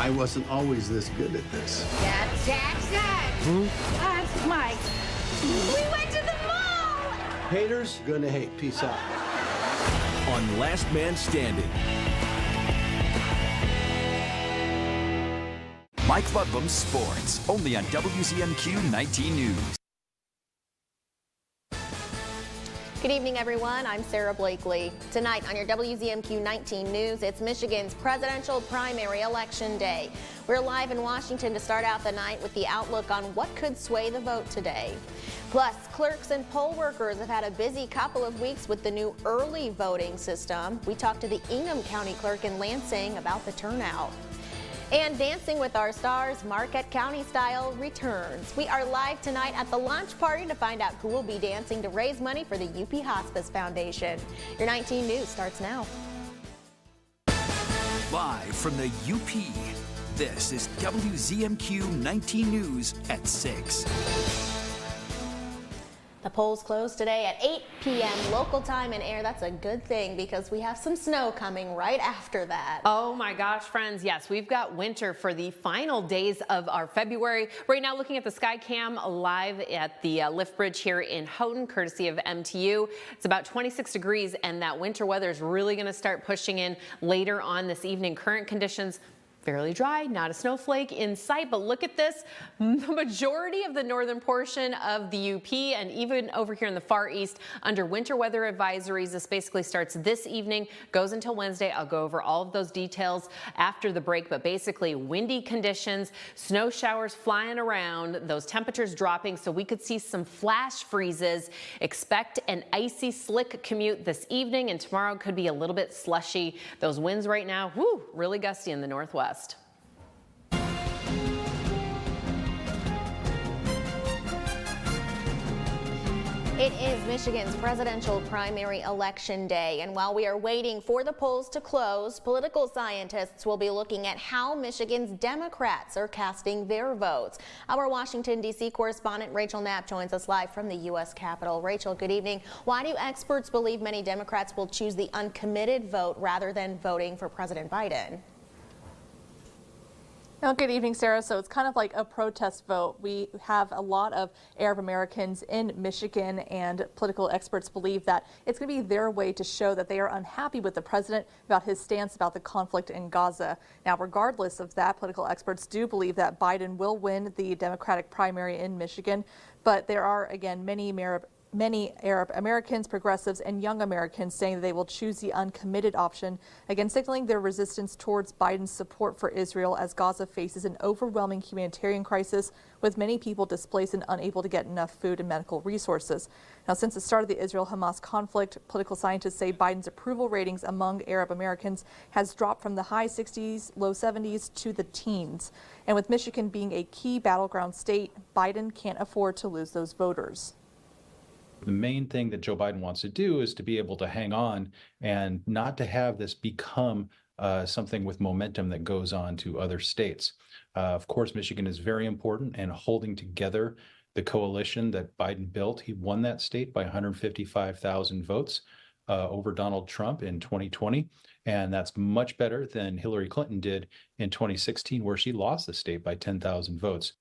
I wasn't always this good at this. Jackson! That's Mike. We went to the mall! Haters, gonna hate. Peace out. On Last Man Standing. Mike Ludlum's Sports, only on WZMQ 19 News. Good evening, everyone. I'm Sarah Blakely. Tonight on your WZMQ 19 News, it's Michigan's presidential primary election day. We're live in Washington to start out the night with the outlook on what could sway the vote today. Plus, clerks and poll workers have had a busy couple of weeks with the new early voting system. We talked to the Ingham County clerk in Lansing about the turnout. And Dancing with Our Stars, Marquette County style, returns. We are live tonight at the launch party to find out who will be dancing to raise money for the UP Hospice Foundation. Your 19 News starts now. Live from the UP, this is WZMQ 19 News at 6. The polls close today at 8 p.m. local time and air. That's a good thing because we have some snow coming right after that. Oh my gosh, friends. Yes, we've got winter for the final days of our February. Right now, looking at the Skycam live at the lift bridge here in Houghton, courtesy of MTU. It's about 26 degrees and that winter weather is really going to start pushing in later on this evening. Current conditions fairly dry, not a snowflake in sight, but look at this. The majority of the northern portion of the UP and even over here in the far east under winter weather advisories. This basically starts this evening, goes until Wednesday. I'll go over all of those details after the break, but basically windy conditions, snow showers flying around, those temperatures dropping, so we could see some flash freezes. Expect an icy, slick commute this evening, and tomorrow could be a little bit slushy. Those winds right now, whoo, really gusty in the northwest. It is Michigan's presidential primary election day, and while we are waiting for the polls to close, political scientists will be looking at how Michigan's Democrats are casting their votes. Our Washington, D.C. correspondent Rachel Knapp joins us live from the U.S. Capitol. Rachel, good evening. Why do experts believe many Democrats will choose the uncommitted vote rather than voting for President Biden? Well, good evening, Sarah. So it's kind of like a protest vote. We have a lot of Arab Americans in Michigan, and political experts believe that it's going to be their way to show that they are unhappy with the president about his stance about the conflict in Gaza. Now, regardless of that, political experts do believe that Biden will win the Democratic primary in Michigan, but there are, again, many Arab Americans, progressives, and young Americans saying that they will choose the uncommitted option, again signaling their resistance towards Biden's support for Israel as Gaza faces an overwhelming humanitarian crisis with many people displaced and unable to get enough food and medical resources. Now, since the start of the Israel-Hamas conflict, political scientists say Biden's approval ratings among Arab Americans has dropped from the high 60s, low 70s to the teens. And with Michigan being a key battleground state, Biden can't afford to lose those voters. The main thing that Joe Biden wants to do is to be able to hang on and not to have this become something with momentum that goes on to other states. Of course, Michigan is very important, and holding together the coalition that Biden built. He won that state by 155,000 votes over Donald Trump in 2020. And that's much better than Hillary Clinton did in 2016, where she lost the state by 10,000 votes.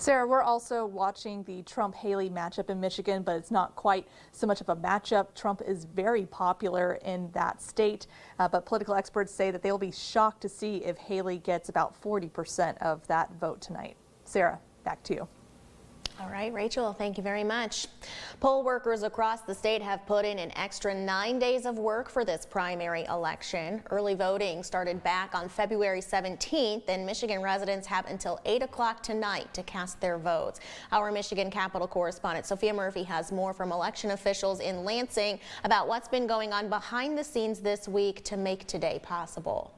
Sarah, we're also watching the Trump-Haley matchup in Michigan, but it's not quite so much of a matchup. Trump is very popular in that state, but political experts say that they'll be shocked to see if Haley gets about 40% of that vote tonight. Sarah, back to you. All right, Rachel, thank you very much. Poll workers across the state have put in an extra 9 days of work for this primary election. Early voting started back on February 17th, and Michigan residents have until 8 o'clock tonight to cast their votes. Our Michigan Capitol correspondent Sophia Murphy has more from election officials in Lansing about what's been going on behind the scenes this week to make today possible.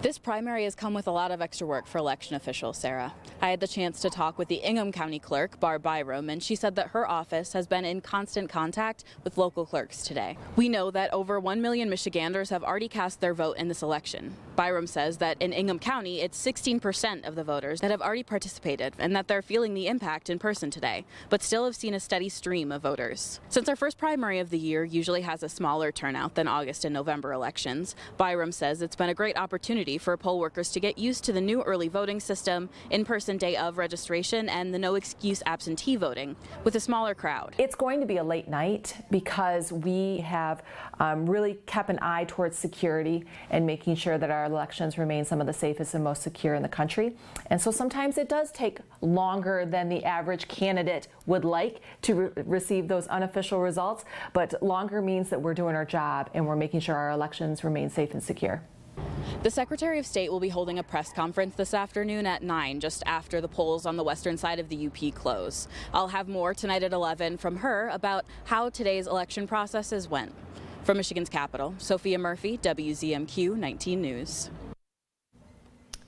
This primary has come with a lot of extra work for election officials, Sarah. I had the chance to talk with the Ingham County Clerk, Barb Byram, and she said that her office has been in constant contact with local clerks today. We know that over 1 million Michiganders have already cast their vote in this election. Byram says that in Ingham County, it's 16% of the voters that have already participated and that they're feeling the impact in person today, but still have seen a steady stream of voters. Since our first primary of the year usually has a smaller turnout than August and November elections, Byram says it's been a great opportunity for poll workers to get used to the new early voting system, in-person day of registration, and the no-excuse absentee voting with a smaller crowd. It's going to be a late night because we have really kept an eye towards security and making sure that our elections remain some of the safest and most secure in the country. And so sometimes it does take longer than the average candidate would like to receive those unofficial results, but longer means that we're doing our job and we're making sure our elections remain safe and secure. The Secretary of State will be holding a press conference this afternoon at 9, just after the polls on the western side of the UP close. I'll have more tonight at 11 from her about how today's election processes went. From Michigan's capital, Sophia Murphy, WZMQ 19 News.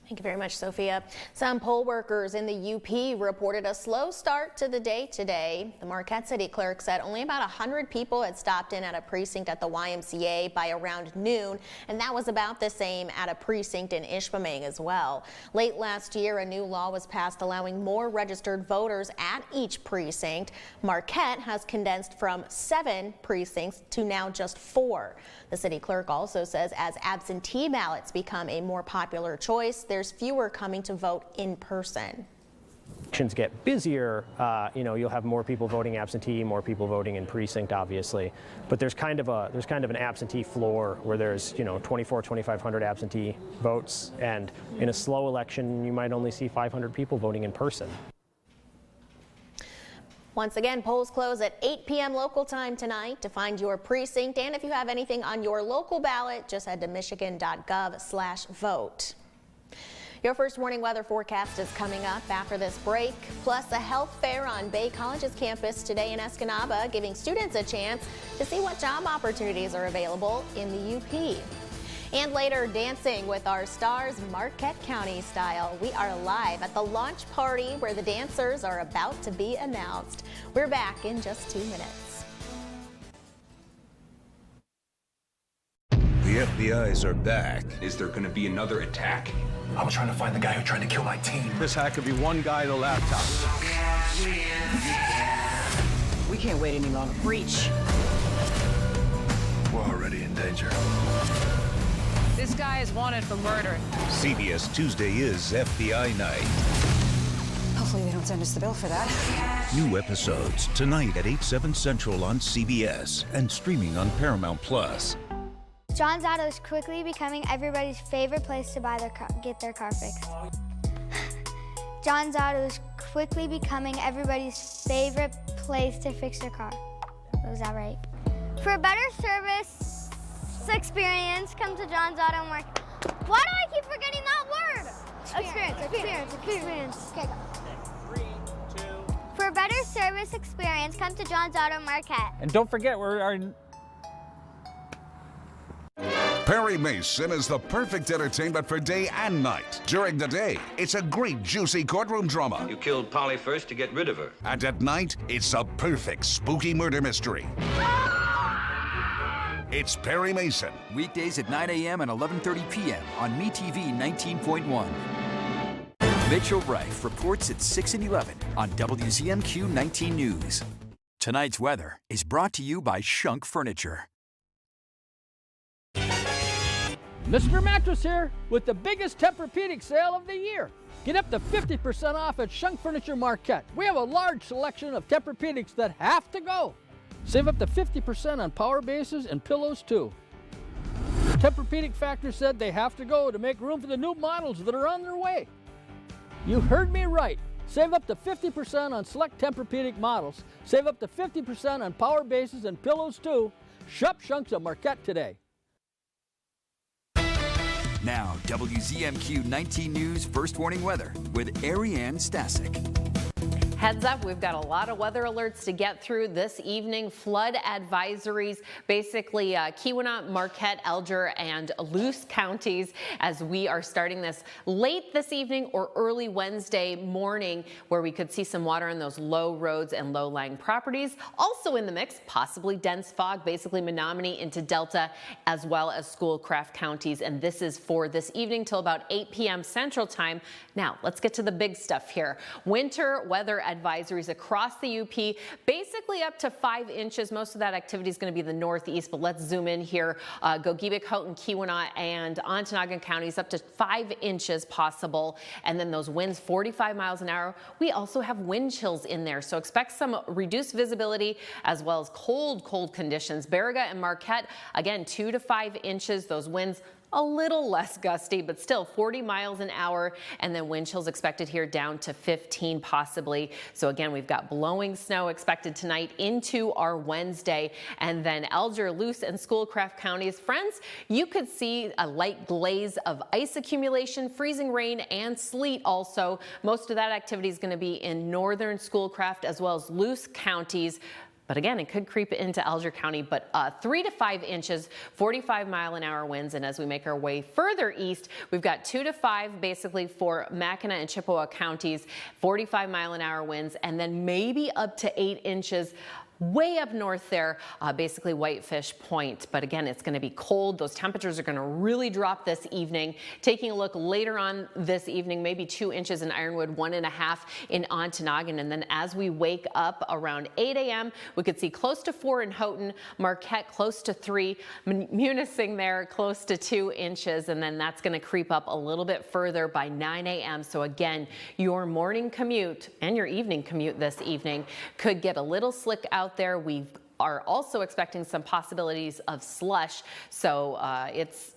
Thank you very much, Sophia. Some poll workers in the UP reported a slow start to the day today. The Marquette City Clerk said only about 100 people had stopped in at a precinct at the YMCA by around noon, and that was about the same at a precinct in Ishpeming as well. Late last year, a new law was passed allowing more registered voters at each precinct. Marquette has condensed from 7 precincts to now just 4. The city clerk also says as absentee ballots become a more popular choice, there's fewer coming to vote in person. Elections get busier, you'll have more people voting absentee, more people voting in precinct, obviously. But there's kind of an absentee floor where there's 2,500 absentee votes, and in a slow election, you might only see 500 people voting in person. Once again, polls close at 8 p.m. local time tonight. To find your precinct, and if you have anything on your local ballot, just head to michigan.gov/vote. Your first warning weather forecast is coming up after this break, plus a health fair on Bay College's campus today in Escanaba, giving students a chance to see what job opportunities are available in the UP. And later, dancing with our stars, Marquette County style. We are live at the launch party where the dancers are about to be announced. We're back in just 2 minutes. The FBI's are back. Is there going to be another attack? I was trying to find the guy who tried to kill my team. This hack could be one guy at a laptop. We can't wait any longer. Breach. We're already in danger. This guy is wanted for murder. CBS Tuesday is FBI Night. Hopefully they don't send us the bill for that. New episodes tonight at 8/7 Central on CBS and streaming on Paramount Plus. John's Auto is quickly becoming everybody's favorite place to get their car fixed. John's Auto is quickly becoming everybody's favorite place to fix their car. Was that right? For a better service experience, come to John's Auto Market. Why do I keep forgetting that word? Experience. Okay, go. 3, 2. For a better service experience, come to John's Auto Market. And don't forget, Perry Mason is the perfect entertainment for day and night. During the day, it's a great, juicy courtroom drama. You killed Polly first to get rid of her. And at night, it's a perfect, spooky murder mystery. It's Perry Mason. Weekdays at 9 a.m. and 11:30 p.m. on MeTV 19.1. Mitchell Reif reports at 6 and 11 on WZMQ 19 News. Tonight's weather is brought to you by Shunk Furniture. Mr. Mattress here with the biggest Tempur-Pedic sale of the year. Get up to 50% off at Shunk Furniture Marquette. We have a large selection of Tempur-Pedics that have to go. Save up to 50% on power bases and pillows too. The Tempur-Pedic factory said they have to go to make room for the new models that are on their way. You heard me right. Save up to 50% on select Tempur-Pedic models. Save up to 50% on power bases and pillows too. Shop Shunks at Marquette today. Now, WZMQ 19 News First Warning Weather with Ariane Stasek. Heads up, we've got a lot of weather alerts to get through this evening. Flood advisories, basically Keweenaw, Marquette, Alger, and Luce counties as we are starting this late this evening or early Wednesday morning, where we could see some water on those low roads and low-lying properties. Also in the mix, possibly dense fog, basically Menominee into Delta, as well as Schoolcraft counties. And this is for this evening till about 8 p.m. Central Time. Now, let's get to the big stuff here. Winter weather advisories across the UP, basically up to 5 inches. Most of that activity is going to be the northeast, but let's zoom in here. Gogebic, Houghton, Keweenaw, and Ontonagon counties up to 5 inches possible. And then those winds 45 miles an hour. We also have wind chills in there, so expect some reduced visibility as well as cold conditions. Baraga and Marquette, again, 2 to 5 inches. Those winds a little less gusty, but still 40 miles an hour. And then wind chills expected here down to 15 possibly. So again, we've got blowing snow expected tonight into our Wednesday. And then Alger, Luce, and Schoolcraft counties. Friends, you could see a light glaze of ice accumulation, freezing rain, and sleet also. Most of that activity is going to be in northern Schoolcraft as well as Luce counties. But again, it could creep into Alger County, but 3 to 5 inches, 45 mile an hour winds. And as we make our way further east, we've got 2 to 5 basically for Mackinac and Chippewa counties, 45 mile an hour winds, and then maybe up to 8 inches way up north there, basically Whitefish Point. But again, it's going to be cold. Those temperatures are going to really drop this evening. Taking a look later on this evening, maybe 2 inches in Ironwood, 1.5 in Ontonagon. And then as we wake up around 8 a.m., we could see close to 4 in Houghton, Marquette close to 3, Munising there close to 2 inches. And then that's going to creep up a little bit further by 9 a.m. So again, your morning commute and your evening commute this evening could get a little slick out there. We are also expecting some possibilities of slush. So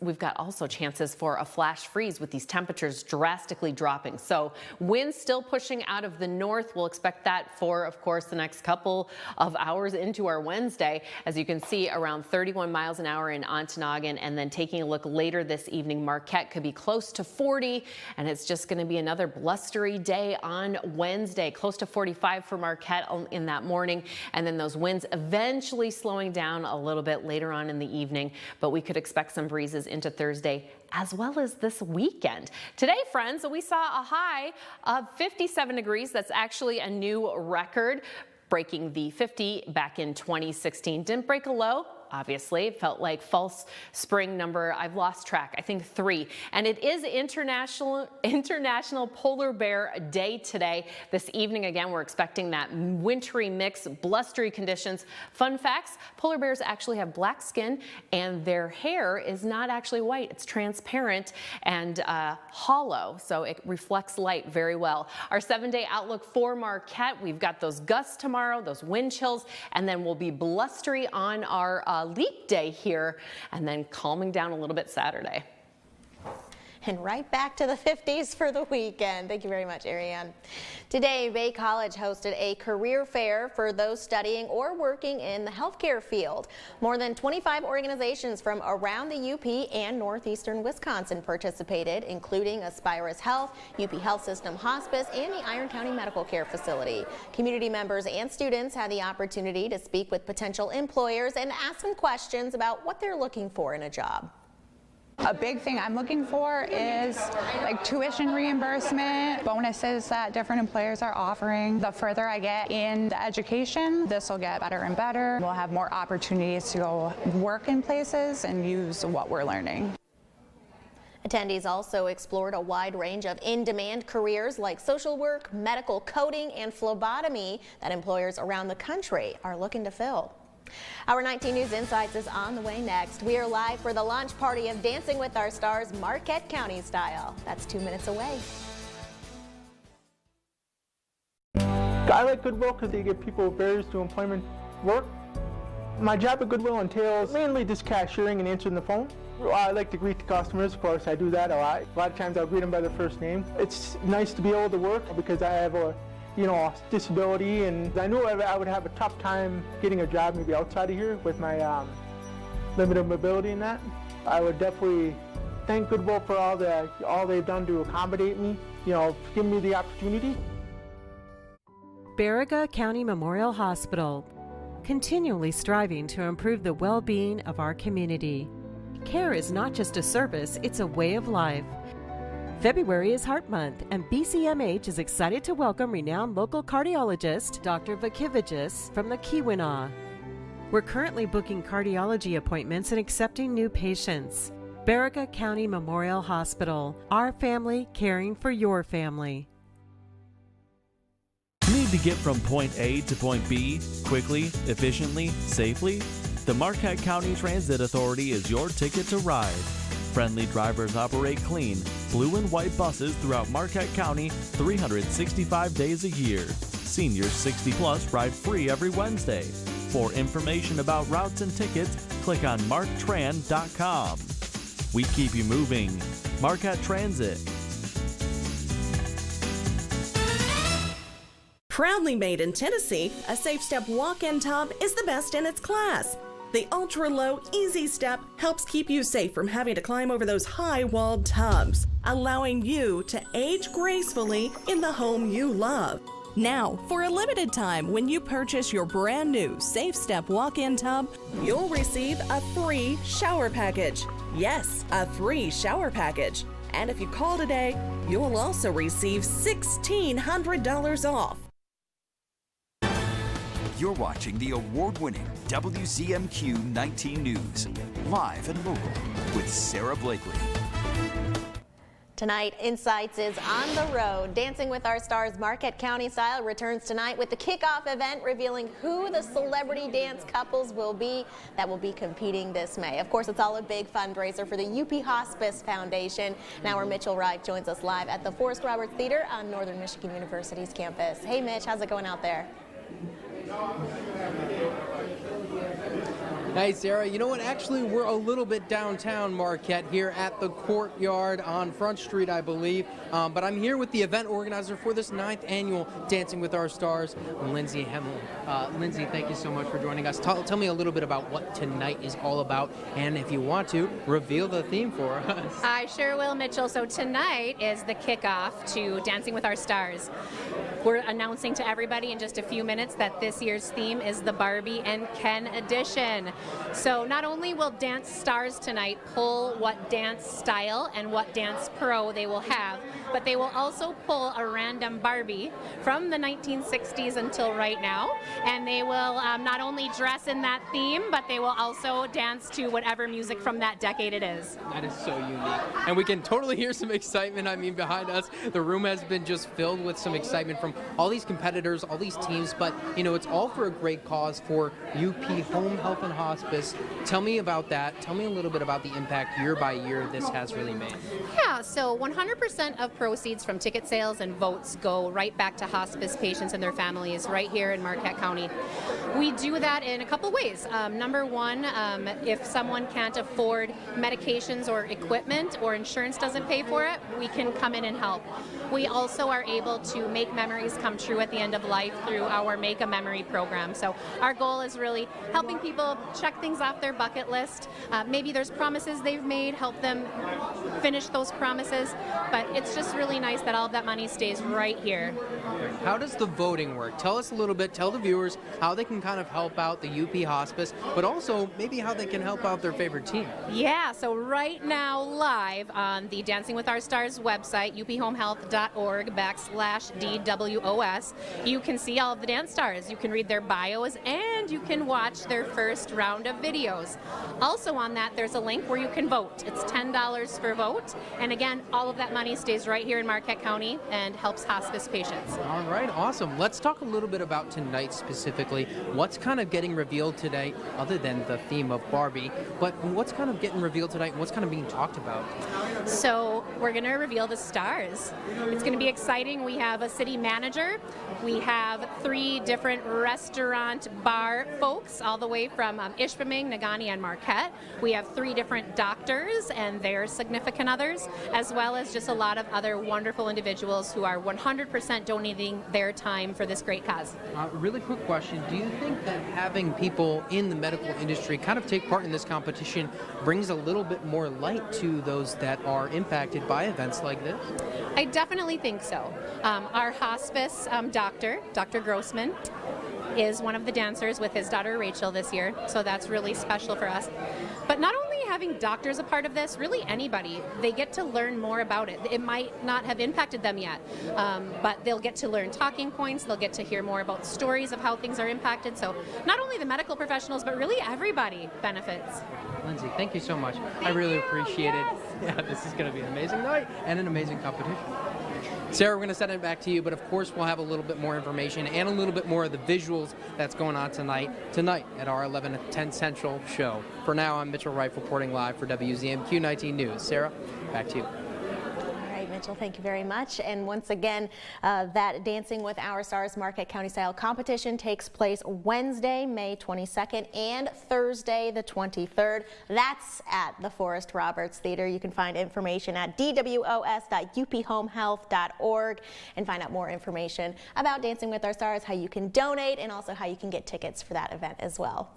we've got also chances for a flash freeze with these temperatures drastically dropping. So winds still pushing out of the north. We'll expect that for, of course, the next couple of hours into our Wednesday. As you can see, around 31 miles an hour in Ontonagon. And then taking a look later this evening, Marquette could be close to 40. And it's just going to be another blustery day on Wednesday. Close to 45 for Marquette in that morning. And then those winds eventually slowing down a little bit later on in the evening, but we could expect some breezes into Thursday as well as this weekend. Today, friends, we saw a high of 57 degrees. That's actually a new record, breaking the 50 back in 2016. Didn't break a low. Obviously, it felt like false spring number. I've lost track. I think 3. And it is International Polar Bear Day today. This evening, again, we're expecting that wintry mix, blustery conditions. Fun facts, polar bears actually have black skin and their hair is not actually white. It's transparent and hollow, so it reflects light very well. Our 7-day outlook for Marquette, we've got those gusts tomorrow, those wind chills, and then we'll be blustery on our leap day here, and then calming down a little bit Saturday. And right back to the 50s for the weekend. Thank you very much, Ariane. Today, Bay College hosted a career fair for those studying or working in the healthcare field. More than 25 organizations from around the UP and northeastern Wisconsin participated, including Aspirus Health, UP Health System Hospice, and the Iron County Medical Care Facility. Community members and students had the opportunity to speak with potential employers and ask some questions about what they're looking for in a job. A big thing I'm looking for is like tuition reimbursement, bonuses that different employers are offering. The further I get in the education, this will get better and better. We'll have more opportunities to go work in places and use what we're learning. Attendees also explored a wide range of in-demand careers like social work, medical coding, and phlebotomy that employers around the country are looking to fill. Our 19 News Insights is on the way next. We are live for the launch party of Dancing with Our Stars Marquette County style. That's 2 minutes away. I like Goodwill because they give people barriers to employment work. My job at Goodwill entails mainly just cashiering and answering the phone. I like to greet the customers, of course, I do that a lot. A lot of times I'll greet them by their first name. It's nice to be able to work because I have a disability, and I knew I would have a tough time getting a job maybe outside of here with my limited mobility and that. I would definitely thank Goodwill for all they've done to accommodate me, giving me the opportunity. Baraga County Memorial Hospital, continually striving to improve the well-being of our community. Care is not just a service, it's a way of life. February is Heart Month, and BCMH is excited to welcome renowned local cardiologist Dr. Vakivagis from the Keweenaw. We're currently booking cardiology appointments and accepting new patients. Baraga County Memorial Hospital, our family caring for your family. Need to get from point A to point B quickly, efficiently, safely? The Marquette County Transit Authority is your ticket to ride. Friendly drivers operate clean, blue and white buses throughout Marquette County 365 days a year. Seniors 60 plus ride free every Wednesday. For information about routes and tickets, click on marktran.com. We keep you moving. Marquette Transit. Proudly made in Tennessee, a Safe Step walk-in tub is the best in its class. The ultra-low, easy step helps keep you safe from having to climb over those high-walled tubs, allowing you to age gracefully in the home you love. Now, for a limited time, when you purchase your brand new Safe Step walk-in tub, you'll receive a free shower package. Yes, a free shower package. And if you call today, you'll also receive $1,600 off. You're watching the award-winning WZMQ 19 News, live and local with Sarah Blakely. Tonight, Insights is on the road. Dancing with Our Stars Marquette County Style returns tonight with the kickoff event revealing who the celebrity dance couples will be that will be competing this May. Of course, it's all a big fundraiser for the UP Hospice Foundation. Now, our Mitchell Reich joins us live at the Forrest Roberts Theater on Northern Michigan University's campus. Hey, Mitch, how's it going out there? Hey, Sarah, you know what? Actually, we're a little bit downtown Marquette here at the Courtyard on Front Street, I believe. But I'm here with the event organizer for this 9th annual Dancing with Our Stars, Lindsay Hemmel. Lindsay, thank you so much for joining us. Tell me a little bit about what tonight is all about, and if you want to, reveal the theme for us. I sure will, Mitchell. So tonight is the kickoff to Dancing with Our Stars. We're announcing to everybody in just a few minutes that this year's theme is the Barbie and Ken edition. So not only will dance stars tonight pull what dance style and what dance pro they will have, but they will also pull a random Barbie from the 1960s until right now, and they will not only dress in that theme, but they will also dance to whatever music from that decade it is. That is so unique. And we can totally hear some excitement. I mean, behind us, the room has been just filled with some excitement from all these competitors, all these teams, but you know, it's all for a great cause for UP Home Health and Hospice. Tell me about that. Tell me a little bit about the impact year by year this has really made. Yeah, so 100% of proceeds from ticket sales and votes go right back to hospice patients and their families right here in Marquette County. We do that in a couple ways. Number one, if someone can't afford medications or equipment or insurance doesn't pay for it, we can come in and help. We also are able to make memories come true at the end of life through our Make a Memory program. So our goal is really helping people check things off their bucket list. Maybe there's promises they've made, help them finish those promises, but it's just really nice that all of that money stays right here. How does the voting work? Tell us a little bit, tell the viewers how they can kind of help out the UP Hospice, but also maybe how they can help out their favorite team. Yeah, so right now live on the Dancing with Our Stars website, uphomehealth.org/DWOS, you can see all of the dance stars. You can read their bios and you can watch their first round of videos. Also on that, there's a link where you can vote. It's $10 for vote. And again, all of that money stays right here in Marquette County and helps hospice patients. All right, awesome. Let's talk a little bit about tonight specifically. What's kind of getting revealed today, other than the theme of Barbie, but what's kind of getting revealed tonight and what's kind of being talked about? So we're going to reveal the stars. It's going to be exciting. We have a city manager. We have 3 different restaurant bar folks, all the way from Ishpeming, Negaunee, and Marquette. We have 3 different doctors and their significant others, as well as just a lot of other wonderful individuals who are 100% donating their time for this great cause. Really quick question. Do you think that having people in the medical industry kind of take part in this competition brings a little bit more light to those that are impacted by events like this? I definitely definitely think so. Our hospice doctor, Dr. Grossman, is one of the dancers with his daughter Rachel this year, so that's really special for us. But not only having doctors a part of this, really anybody, they get to learn more about it. It might not have impacted them yet, but they'll get to learn talking points, they'll get to hear more about stories of how things are impacted. So not only the medical professionals, but really everybody benefits. Lindsay, thank you so much. I really appreciate it. Yeah, this is going to be an amazing night and an amazing competition. Sarah, we're going to send it back to you, but of course we'll have a little bit more information and a little bit more of the visuals that's going on tonight at our 11 at 10 Central show. For now, I'm Mitchell Reif reporting live for WZMQ 19 News. Sarah, back to you. Mitchell, thank you very much. And once again, that Dancing with Our Stars Marquette County Style competition takes place Wednesday, May 22nd and Thursday, the 23rd. That's at the Forrest Roberts Theater. You can find information at dws.uphomehealth.org and find out more information about Dancing with Our Stars, how you can donate, and also how you can get tickets for that event as well.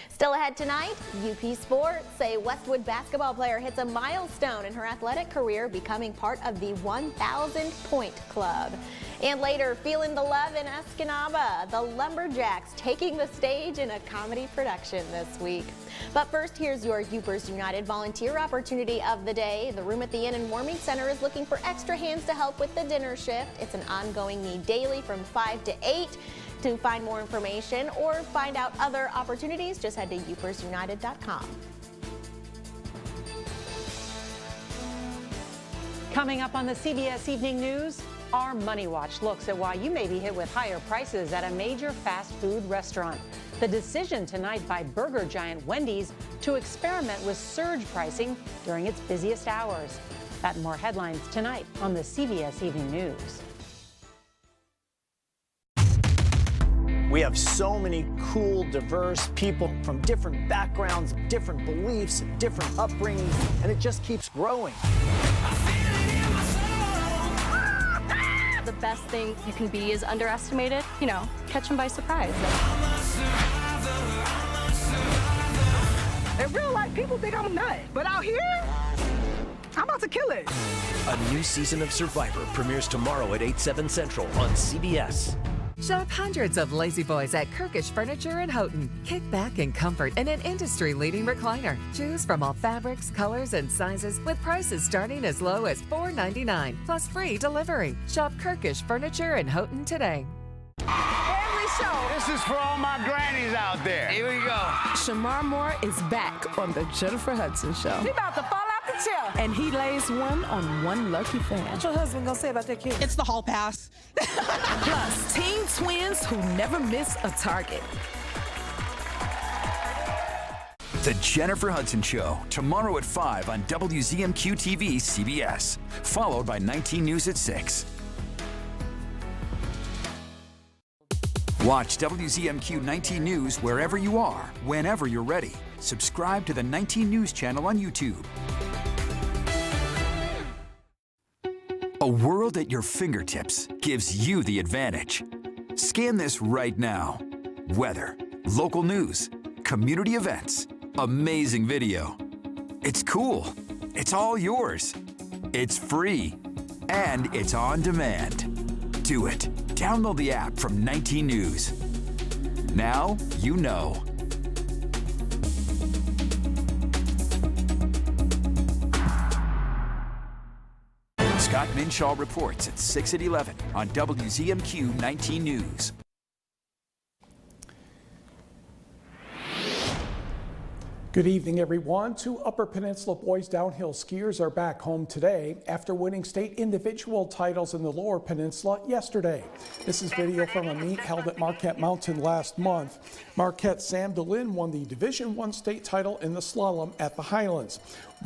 Still ahead tonight, UP Sports. A Westwood basketball player hits a milestone in her athletic career, becoming part of the 1,000-point club. And later, feeling the love in Escanaba, the Lumberjacks taking the stage in a comedy production this week. But first, here's your Upers United volunteer opportunity of the day. The Room at the Inn and Warming Center is looking for extra hands to help with the dinner shift. It's an ongoing need daily from 5 to 8. To find more information or find out other opportunities, just head to upersunited.com. Coming up on the CBS Evening News, our Money Watch looks at why you may be hit with higher prices at a major fast food restaurant. The decision tonight by burger giant Wendy's to experiment with surge pricing during its busiest hours. That and more headlines tonight on the CBS Evening News. We have so many cool, diverse people from different backgrounds, different beliefs, different upbringings, and it just keeps growing. The best thing you can be is underestimated, catch them by surprise. In real life, people think I'm a nut, but out here, I'm about to kill it. A new season of Survivor premieres tomorrow at 8/7 Central on CBS. Shop hundreds of lazy boys at Kirkish Furniture in Houghton. Kick back in comfort in an industry-leading recliner. Choose from all fabrics, colors, and sizes with prices starting as low as $4.99 plus free delivery. Shop Kirkish Furniture in Houghton today. Every show. This is for all my grannies out there. Here we go. Shamar Moore is back on the Jennifer Hudson Show. He about to fall out the chair. And he lays one on one lucky fan. What's your husband gonna say about that kid? It's the hall pass. Plus, teen twins who never miss a target. The Jennifer Hudson Show, tomorrow at 5 on WZMQ TV CBS, followed by 19 News at 6. Watch WZMQ 19 News wherever you are, whenever you're ready. Subscribe to the 19 News channel on YouTube. A world at your fingertips gives you the advantage. Scan this right now. Weather, local news, community events, amazing video. It's cool. It's all yours. It's free. And it's on demand. Do it. Download the app from 19 News. Now you know. Scott Minshaw reports at 6 at 11 on WZMQ 19 News. Good evening, everyone. Two Upper Peninsula boys downhill skiers are back home today after winning state individual titles in the Lower Peninsula yesterday. This is video from a meet held at Marquette Mountain last month. Marquette's Sam DeLynn won the Division I state title in the slalom at the Highlands.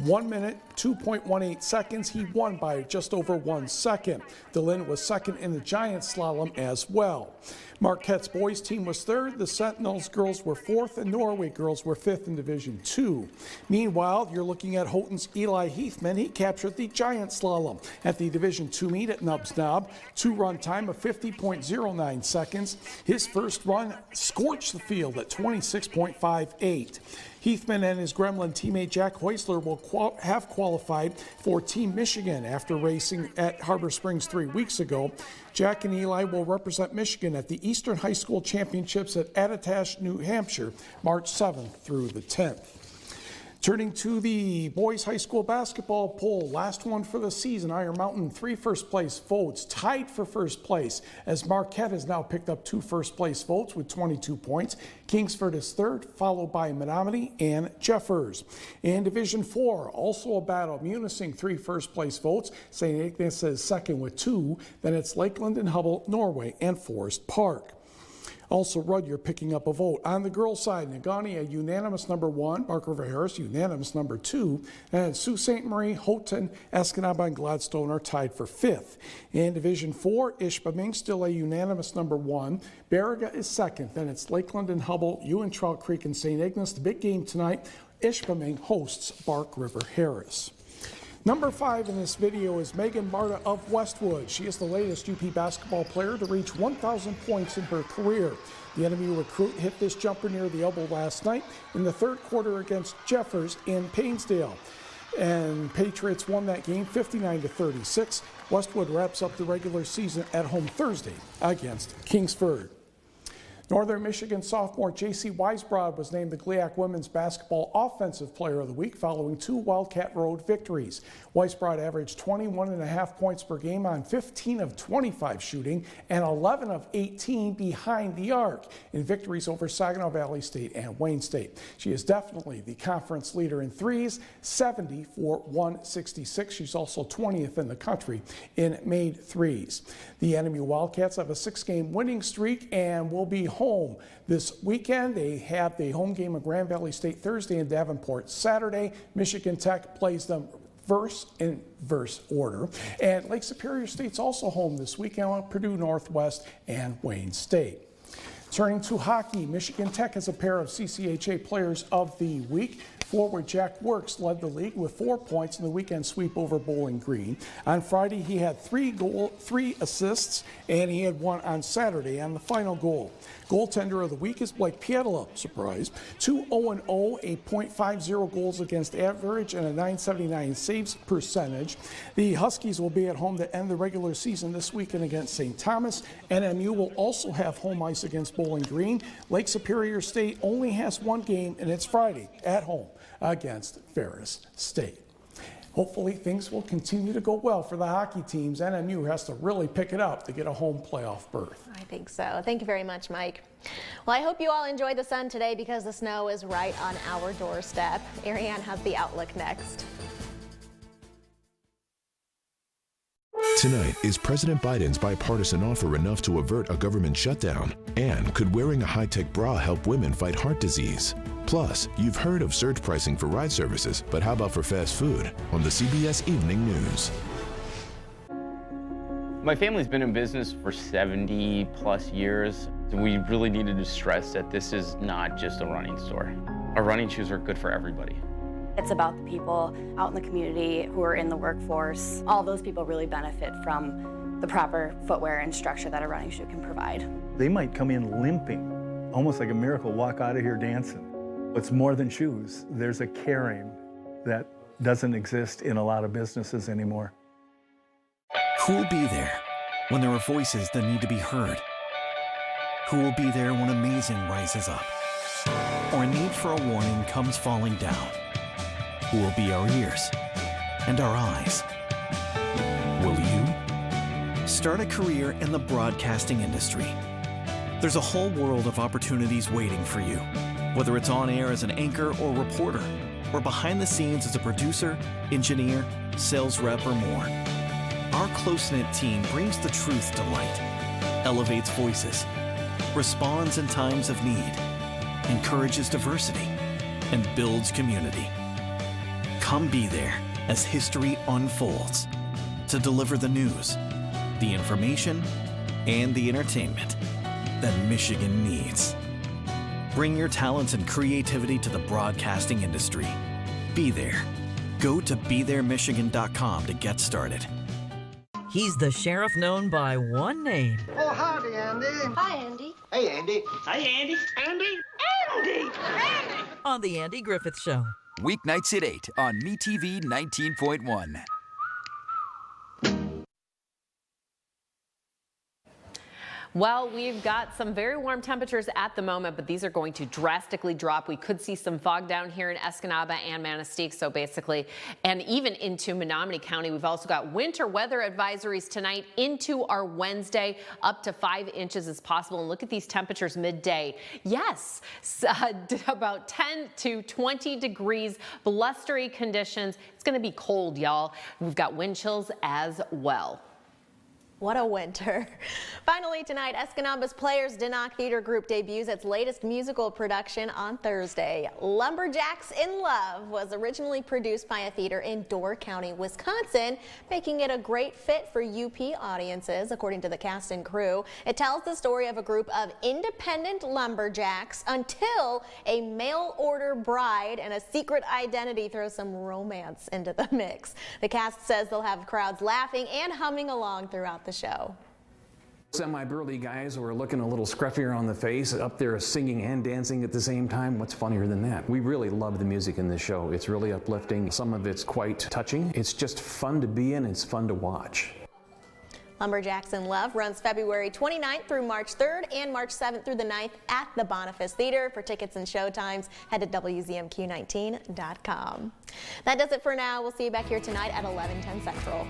1 minute, 2.18 seconds. He won by just over 1 second. DeLynn was second in the giant slalom as well. Marquette's boys team was third, the Sentinels girls were fourth, and Norway girls were fifth in Division II. Meanwhile, you're looking at Houghton's Eli Heathman. He captured the giant slalom at the Division II meet at Nubs Knob. 2-run time of 50.09 seconds. His first run scorched the field at 26.58. Heathman and his Gremlin teammate Jack Heusler will have qualified for Team Michigan after racing at Harbor Springs 3 weeks ago. Jack and Eli will represent Michigan at the Eastern High School Championships at Attitash, New Hampshire, March 7th through the 10th. Turning to the boys high school basketball poll, last one for the season. Iron Mountain, 3 first-place votes, tied for first place, as Marquette has now picked up 2 first-place votes with 22 points. Kingsford is third, followed by Menominee and Jeffers. In Division 4, also a battle. Munising, 3 first-place votes. St. Ignace is second with 2. Then it's Lakeland and Hubble, Norway, and Forest Park. Also, Rudyard picking up a vote. On the girls' side, Negaunee, a unanimous number 1. Park River Harris, unanimous number 2. And Sault Ste. Marie, Houghton, Escanaba, and Gladstone are tied for 5th. In Division 4, Ishpeming still a unanimous number 1. Baraga is second. Then it's Lakeland and Hubble, Ewan Trout Creek, and St. Ignace. The big game tonight, Ishpeming hosts Park River Harris. Number 5 in this video is Megan Marta of Westwood. She is the latest UP basketball player to reach 1,000 points in her career. The enemy recruit hit this jumper near the elbow last night in the third quarter against Jeffers in Painesdale. And Patriots won that game 59-36. Westwood wraps up the regular season at home Thursday against Kingsford. Northern Michigan sophomore J.C. Weisbrod was named the GLIAC Women's Basketball Offensive Player of the Week following 2 Wildcat Road victories. Weisbrod averaged 21.5 points per game on 15 of 25 shooting and 11 of 18 behind the arc in victories over Saginaw Valley State and Wayne State. She is definitely the conference leader in threes, 70 for 166. She's also 20th in the country in made threes. The enemy Wildcats have a 6-game winning streak and will be home this weekend. They have the home game of Grand Valley State Thursday and Davenport Saturday. Michigan Tech plays them in verse order. And Lake Superior State's also home this weekend with Purdue Northwest and Wayne State. Turning to hockey, Michigan Tech has a pair of CCHA Players of the Week. Forward Jack Works led the league with 4 points in the weekend sweep over Bowling Green. On Friday, he had 3 assists, and he had 1 on Saturday on the final goal. Goaltender of the week is Blake Pietila, surprise. 2-0-0, a .50 goals against average, and a .979 saves percentage. The Huskies will be at home to end the regular season this weekend against St. Thomas. NMU will also have home ice against Bowling Green. Lake Superior State only has 1 game, and it's Friday at home against Ferris State. Hopefully things will continue to go well for the hockey teams. NMU has to really pick it up to get a home playoff berth. I think so. Thank you very much, Mike. Well, I hope you all enjoyed the sun today because the snow is right on our doorstep. Ariane has the outlook next. Tonight, is President Biden's bipartisan offer enough to avert a government shutdown? And could wearing a high-tech bra help women fight heart disease? Plus, you've heard of surge pricing for ride services, but how about for fast food? On the CBS Evening News. My family's been in business for 70 plus years. We really needed to stress that this is not just a running store. Our running shoes are good for everybody. It's about the people out in the community who are in the workforce. All those people really benefit from the proper footwear and structure that a running shoe can provide. They might come in limping, almost like a miracle, walk out of here dancing. It's more than shoes. There's a caring that doesn't exist in a lot of businesses anymore. Who will be there when there are voices that need to be heard? Who will be there when amazing rises up? Or a need for a warning comes falling down? Who will be our ears and our eyes? Will you? Start a career in the broadcasting industry. There's a whole world of opportunities waiting for you, whether it's on air as an anchor or reporter, or behind the scenes as a producer, engineer, sales rep, or more. Our close-knit team brings the truth to light, elevates voices, responds in times of need, encourages diversity, and builds community. Come be there as history unfolds to deliver the news, the information, and the entertainment that Michigan needs. Bring your talents and creativity to the broadcasting industry. Be there. Go to BeThereMichigan.com to get started. He's the sheriff known by one name. Oh, howdy, Andy. Hi, Andy. Hey, Andy. Hi, Andy. Andy? Andy! Andy! On on The Andy Griffith Show. Weeknights at 8 on MeTV 19.1. Well, we've got some very warm temperatures at the moment, but these are going to drastically drop. We could see some fog down here in Escanaba and Manistee, so basically, and even into Menominee County. We've also got winter weather advisories tonight into our Wednesday. Up to 5 inches is possible. And look at these temperatures midday. Yes, about 10 to 20 degrees, blustery conditions. It's going to be cold, y'all. We've got wind chills as well. What a winter. Finally tonight, Escanaba's Players Dinnock Theater Group debuts its latest musical production on Thursday. Lumberjacks in Love was originally produced by a theater in Door County, Wisconsin, making it a great fit for UP audiences, according to the cast and crew. It tells the story of a group of independent lumberjacks until a mail-order bride and a secret identity throw some romance into the mix. The cast says they'll have crowds laughing and humming along throughout the show. Semi-burly guys who are looking a little scruffier on the face, up there singing and dancing at the same time. What's funnier than that? We really love the music in this show. It's really uplifting. Some of it's quite touching. It's just fun to be in. It's fun to watch. Lumberjacks in Love runs February 29th through March 3rd and March 7th through the 9th at the Boniface Theater. For tickets and showtimes, head to WZMQ19.com. That does it for now. We'll see you back here tonight at 11:10 Central.